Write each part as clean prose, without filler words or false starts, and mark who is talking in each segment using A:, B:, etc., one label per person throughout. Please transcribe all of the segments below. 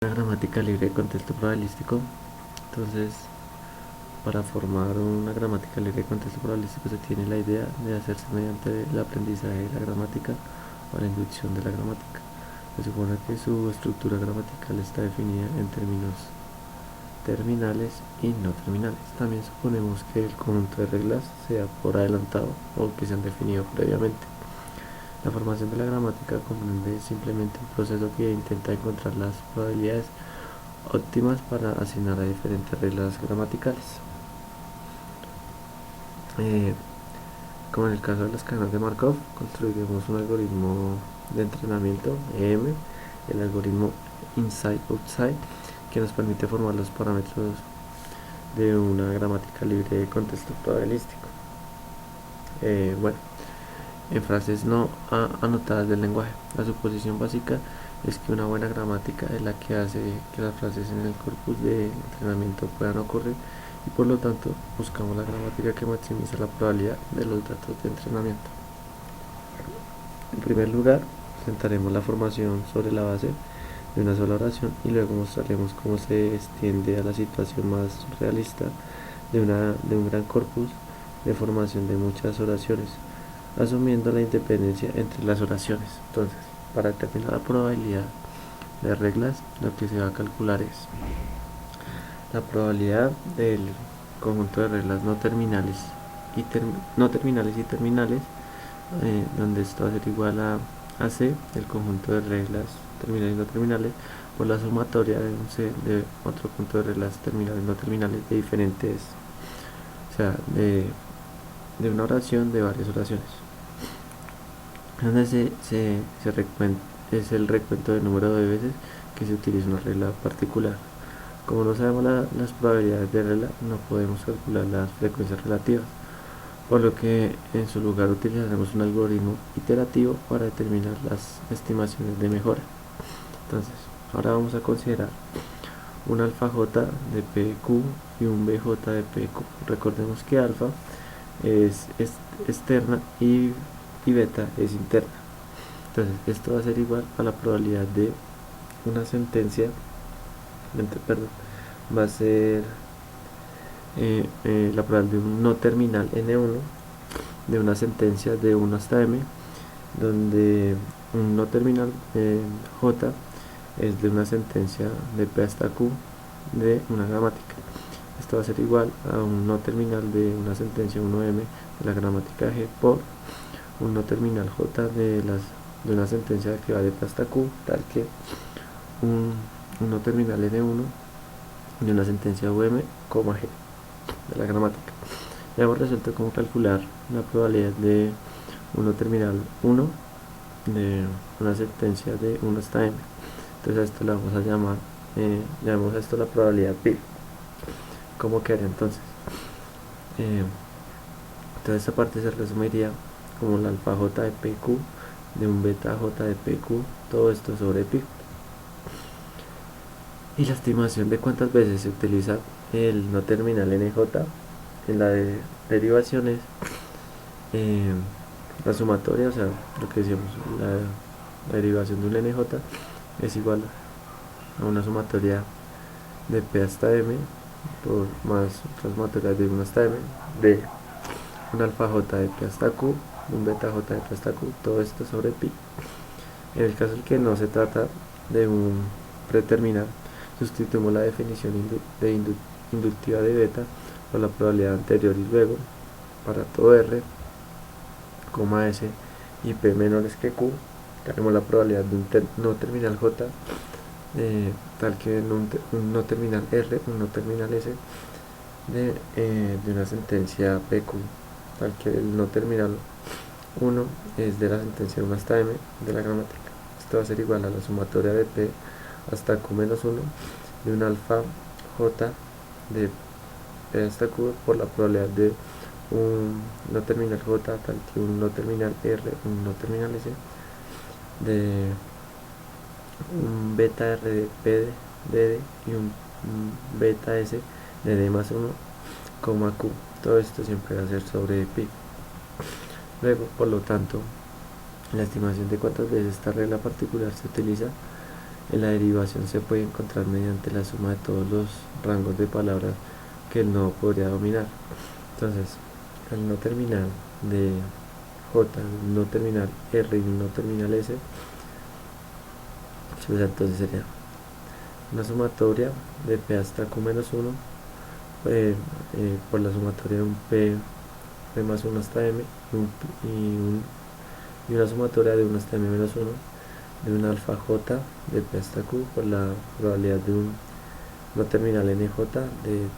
A: Una gramática libre de contexto probabilístico. Entonces, para formar una gramática libre de contexto probabilístico se tiene la idea de hacerse mediante el aprendizaje de la gramática o la inducción de la gramática. Se supone que su estructura gramatical está definida en términos terminales y no terminales. También suponemos que el conjunto de reglas sea por adelantado o que se han definido previamente. La formación de la gramática comprende simplemente un proceso que intenta encontrar las probabilidades óptimas para asignar a diferentes reglas gramaticales. Como en el caso de las cadenas de Markov, construiremos un algoritmo de entrenamiento, EM, el algoritmo Inside-Outside, que nos permite formar los parámetros de una gramática libre de contexto probabilístico. Bueno, en frases no anotadas del lenguaje, la suposición básica es que una buena gramática es la que hace que las frases en el corpus de entrenamiento puedan ocurrir y por lo tanto buscamos la gramática que maximiza la probabilidad de los datos de entrenamiento. En primer lugar, presentaremos la formación sobre la base de una sola oración y luego mostraremos cómo se extiende a la situación más realista de un gran corpus de formación de muchas oraciones, asumiendo la independencia entre las oraciones. Entonces, para determinar la probabilidad de reglas, lo que se va a calcular es la probabilidad del conjunto de reglas no terminales y terminales, donde esto va a ser igual a C, el conjunto de reglas terminales y no terminales, por la sumatoria de otro conjunto de reglas terminales y no terminales de diferentes, o sea, de una oración, de varias oraciones, donde es el recuento del número de veces que se utiliza una regla particular. Como no sabemos las probabilidades de regla, no podemos calcular las frecuencias relativas, por lo que en su lugar utilizaremos un algoritmo iterativo para determinar las estimaciones de mejora. Entonces, ahora vamos a considerar un alfa j de pq y un bj de pq. Recordemos que alfa es externa y beta es interna. Entonces, esto va a ser igual a la probabilidad de una sentencia, perdón, va a ser la probabilidad de un no terminal n1 de una sentencia de 1 hasta m, donde un no terminal j es de una sentencia de p hasta q de una gramática. Esto va a ser igual a un no terminal de una sentencia 1m de la gramática g por un no terminal j de una sentencia que va de p hasta q, tal que un no terminal n1 de una sentencia um, g de la gramática. Ya hemos resuelto cómo calcular la probabilidad de un no terminal 1 de una sentencia de 1 hasta m. Entonces a esto le vamos a llamamos a esto la probabilidad pi. ¿Cómo queda entonces? Entonces esta parte se resumiría como la alfa j de pq de un beta j de pq, todo esto sobre pi. Y la estimación de cuántas veces se utiliza el no terminal nj en la derivaciones, la sumatoria, o sea, lo que decíamos, la derivación de un nj es igual a una sumatoria de p hasta m por más otra sumatoria de 1 hasta m de un alfa j de p hasta q, un beta j de p hasta q, todo esto sobre pi. En el caso en que no se trata de un preterminal, sustituimos la definición inductiva de beta por la probabilidad anterior y luego para todo r, s y p menores que q, tenemos la probabilidad de un no terminal j, tal que un no terminal r, un no terminal s de una sentencia pq, tal que el no terminal 1 es de la sentencia 1 hasta m de la gramática. Esto va a ser igual a la sumatoria de p hasta q menos 1 de un alfa j de p hasta q por la probabilidad de un no terminal j, tal que un no terminal r, un no terminal s de un beta r de p de d y un beta s de d más 1, q. Todo esto siempre va a ser sobre pi. Luego, por lo tanto, la estimación de cuántas veces esta regla particular se utiliza En la derivación se puede encontrar mediante la suma de todos los rangos de palabras que el nodo podría dominar. Entonces, al no terminal de J, no terminal R y no terminal S, pues entonces sería una sumatoria de P hasta Q menos 1 por la sumatoria de un P más 1 hasta M y una sumatoria de 1 hasta M menos 1 de un alfa J de P hasta Q por la probabilidad de un no terminal NJ de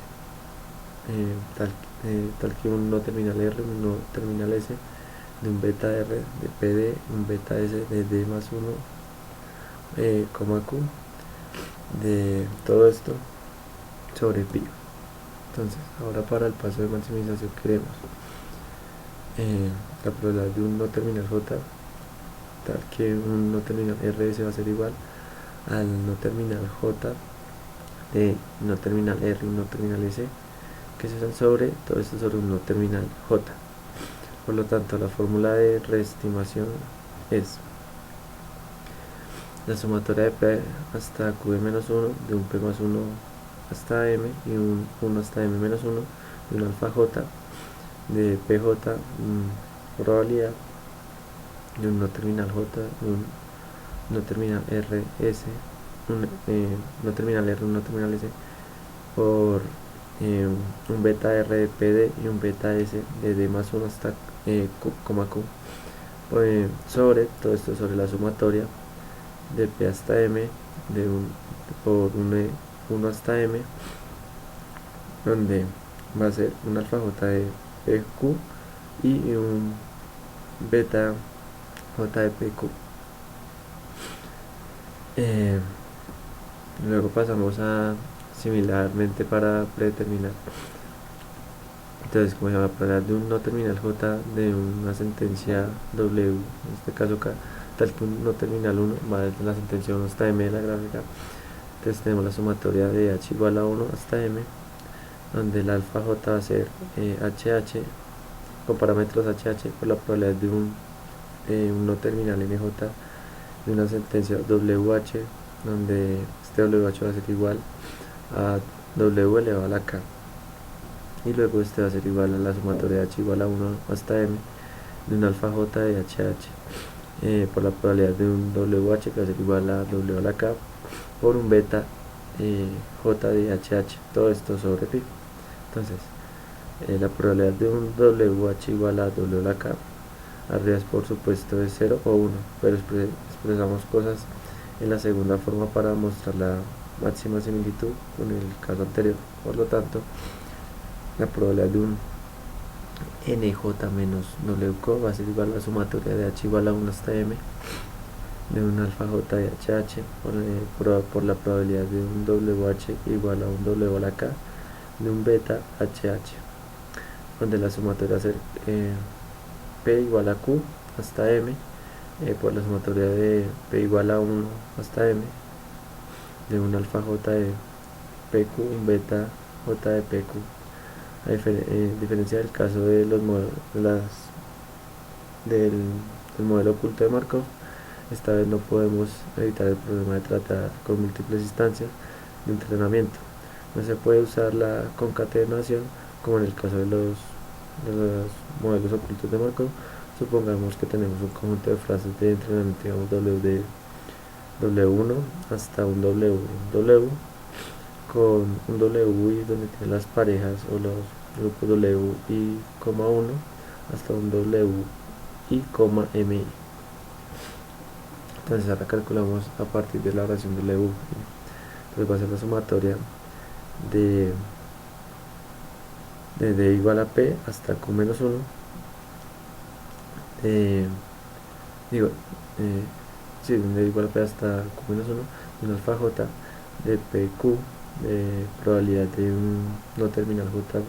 A: tal que un no terminal R, un no terminal S, de un beta R de PD, un beta S de D más 1, coma Q, de todo esto sobre pi. Entonces, ahora para el paso de maximización queremos la probabilidad de un no terminal J, tal que un no terminal RS va a ser igual al no terminal J de no terminal R y no terminal S, que se sobre todo esto sobre un no terminal J. Por lo tanto, la fórmula de reestimación es la sumatoria de P hasta Q de menos 1 de un P más 1 hasta M y un 1 hasta M menos 1 de un alfa J de PJ, probabilidad de un no terminal J, un no terminal RS, no terminal R, un no terminal S, por un beta R de PD y un beta S de D más 1 hasta Q, Q, sobre todo esto sobre la sumatoria de P hasta M de por 1 hasta M, donde va a ser un alfa J de PQ y un beta J de PQ. Luego pasamos a similarmente para predeterminar. Entonces, como se llama, para de un no terminal J de una sentencia W, en este caso acá, tal que un no terminal 1 va desde la sentencia 1 hasta M de la gráfica. Entonces tenemos la sumatoria de H igual a 1 hasta M, donde el alfa J va a ser HH con parámetros HH por la probabilidad de un no terminal NJ de una sentencia WH, donde este WH va a ser igual a W elevado a la K, y luego este va a ser igual a la sumatoria de H igual a 1 hasta M de un alfa J de HH por la probabilidad de un WH que va a ser igual a W a la K por un beta J de HH, todo esto sobre pi. Entonces, la probabilidad de un WH igual a W a la K, arriba es por supuesto de 0 o 1, pero expresamos cosas en la segunda forma para mostrar la máxima similitud con el caso anterior. Por lo tanto, la probabilidad de un NJ menos WK va a ser igual a la sumatoria de H igual a 1 hasta M de un alfa J de HH por la probabilidad de un WH igual a un W a la K de un beta HH, donde la sumatoria va a ser P igual a Q hasta M por la sumatoria de P igual a 1 hasta M de un alfa J de PQ, un beta J de PQ. A diferencia del caso de los del modelo oculto de Markov, esta vez no podemos evitar el problema de tratar con múltiples instancias de entrenamiento. No se puede usar la concatenación como en el caso de los modelos ocultos de Markov. Supongamos que tenemos un conjunto de frases de entrenamiento, digamos W de W1 hasta un W con un WI donde tiene las parejas o los grupos W y, 1 hasta un W y, MI. Entonces ahora calculamos a partir de la relación W. Entonces va a ser la sumatoria de D igual a P hasta Q menos 1 de D igual a P hasta Q menos 1 de un alfa J de PQ de probabilidad de un no terminal J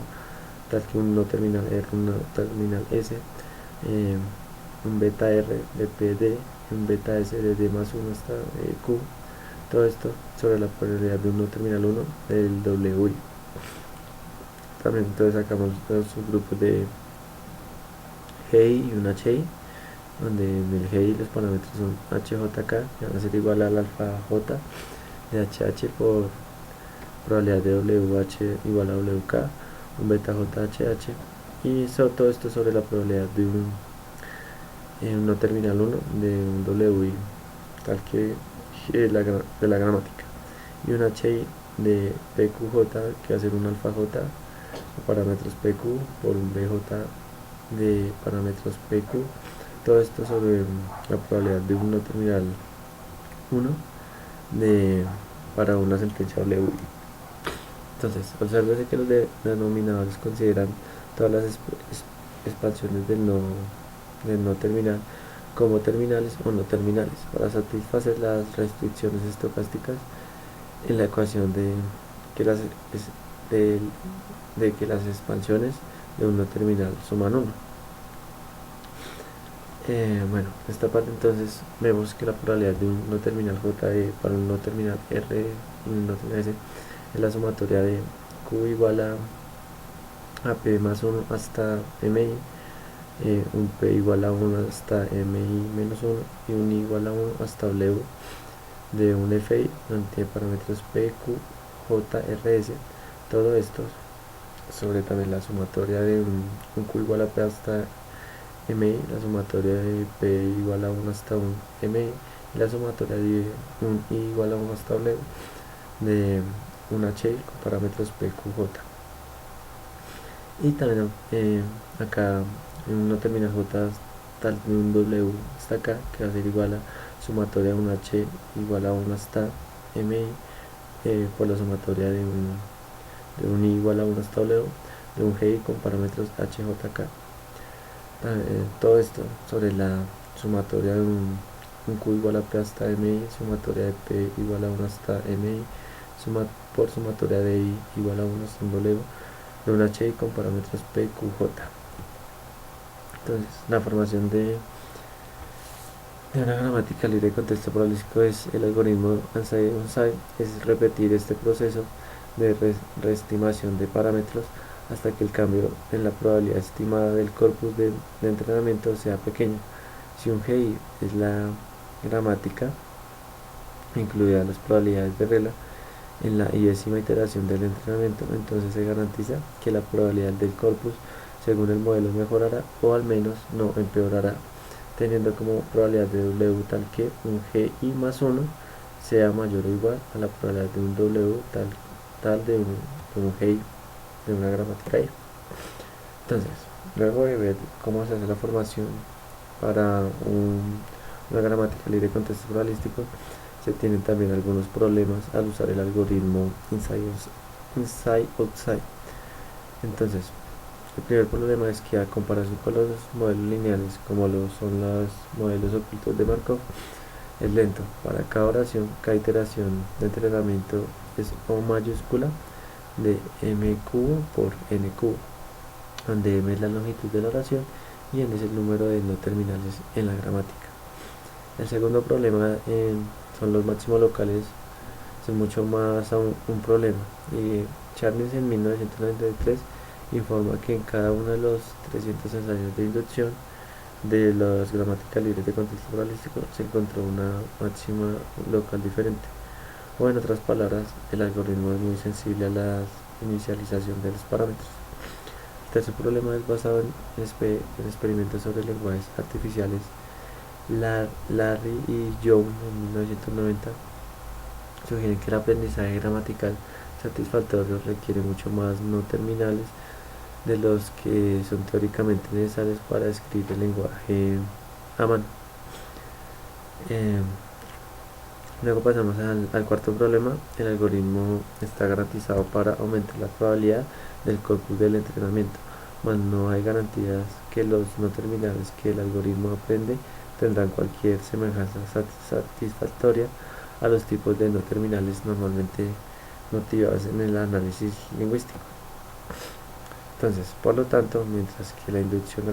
A: tal que un no terminal R, un no terminal S, un beta R de PD, un beta S de D más 1 hasta Q, todo esto sobre la probabilidad de un no terminal 1 del WI. También entonces sacamos los subgrupos de GI y una HI, donde en el GI los parámetros son HJK, que van a ser igual al alfa J de HH por probabilidad de WH igual a WK, un beta JHH, y todo esto sobre la probabilidad de un no terminal 1 de un WI tal que de la gramática, y un HI de PQJ que va a ser un alfa J de parámetros PQ por un BJ de parámetros PQ. Todo esto sobre la probabilidad de un no terminal 1 de, para una sentencia WI. Entonces, observe que los denominadores consideran todas las expansiones del no terminal como terminales o no terminales para satisfacer las restricciones estocásticas en la ecuación que las, de, de que las expansiones de un no terminal suman 1. Bueno, esta parte entonces vemos que la probabilidad de un no terminal JE para un no terminal R y un no terminal S es la sumatoria de Q igual a P más 1 hasta MI, un P igual a 1 hasta MI menos 1 y un I igual a 1 hasta W de un FI donde tiene parámetros P, Q, J, R, S. Todo esto sobre también la sumatoria de un Q igual a P hasta MI, la sumatoria de P igual a 1 hasta un MI y la sumatoria de un I igual a 1 hasta W de un HI con parámetros P, Q, J. Y también acá en un no terminal J tal de un W hasta acá que va a ser igual a sumatoria de un H igual a 1 hasta MI por la sumatoria de un I igual a 1 hasta W de un GI con parámetros HJK. Todo esto sobre la sumatoria de un Q igual a P hasta MI, sumatoria de P igual a 1 hasta MI, por sumatoria de I igual a 1 hasta un W de un HI con parámetros P, Q, J. Entonces, la formación de una gramática libre de contexto probabilístico es el algoritmo Ansai-Onsai, es repetir este proceso de reestimación de parámetros hasta que el cambio en la probabilidad estimada del corpus de entrenamiento sea pequeño. Si un GI es la gramática, incluida las probabilidades de regla, en la décima iteración del entrenamiento, entonces se garantiza que la probabilidad del corpus según el modelo mejorará o al menos no empeorará, teniendo como probabilidad de W tal que un GI más 1 sea mayor o igual a la probabilidad de un W tal de un GI de una gramática I. Entonces, luego de ver cómo se hace la formación para una gramática libre de contextos probabilísticos, se tienen también algunos problemas al usar el algoritmo Inside-Outside. Entonces, el primer problema es que a comparación con los modelos lineales, como lo son los modelos ocultos de Markov, es lento. Para cada oración, cada iteración de entrenamiento es O mayúscula de M cubo por N cubo, donde M es la longitud de la oración y N es el número de no terminales en la gramática. El segundo problema son los máximos locales, es mucho más un problema. Charles en 1993 informa que en cada uno de los 300 ensayos de inducción de las gramáticas libres de contexto probabilístico se encontró una máxima local diferente, o en otras palabras, el algoritmo es muy sensible a la inicialización de los parámetros. El tercer problema es basado en experimentos sobre lenguajes artificiales. Larry y Young en 1990 sugieren que el aprendizaje gramatical satisfactorio requiere mucho más no terminales de los que son teóricamente necesarios para escribir el lenguaje a mano. Luego pasamos al cuarto problema. El algoritmo está garantizado para aumentar la probabilidad del corpus del entrenamiento, mas no hay garantías que los no terminales que el algoritmo aprende tendrán cualquier semejanza satisfactoria a los tipos de no terminales normalmente motivados en el análisis lingüístico. Entonces, por lo tanto, mientras que la inducción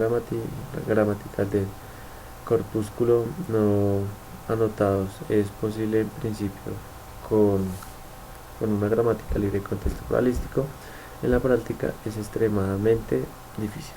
A: gramatical del corpúsculo no anotados es posible en principio con una gramática libre de contexto probabilístico, en la práctica es extremadamente difícil.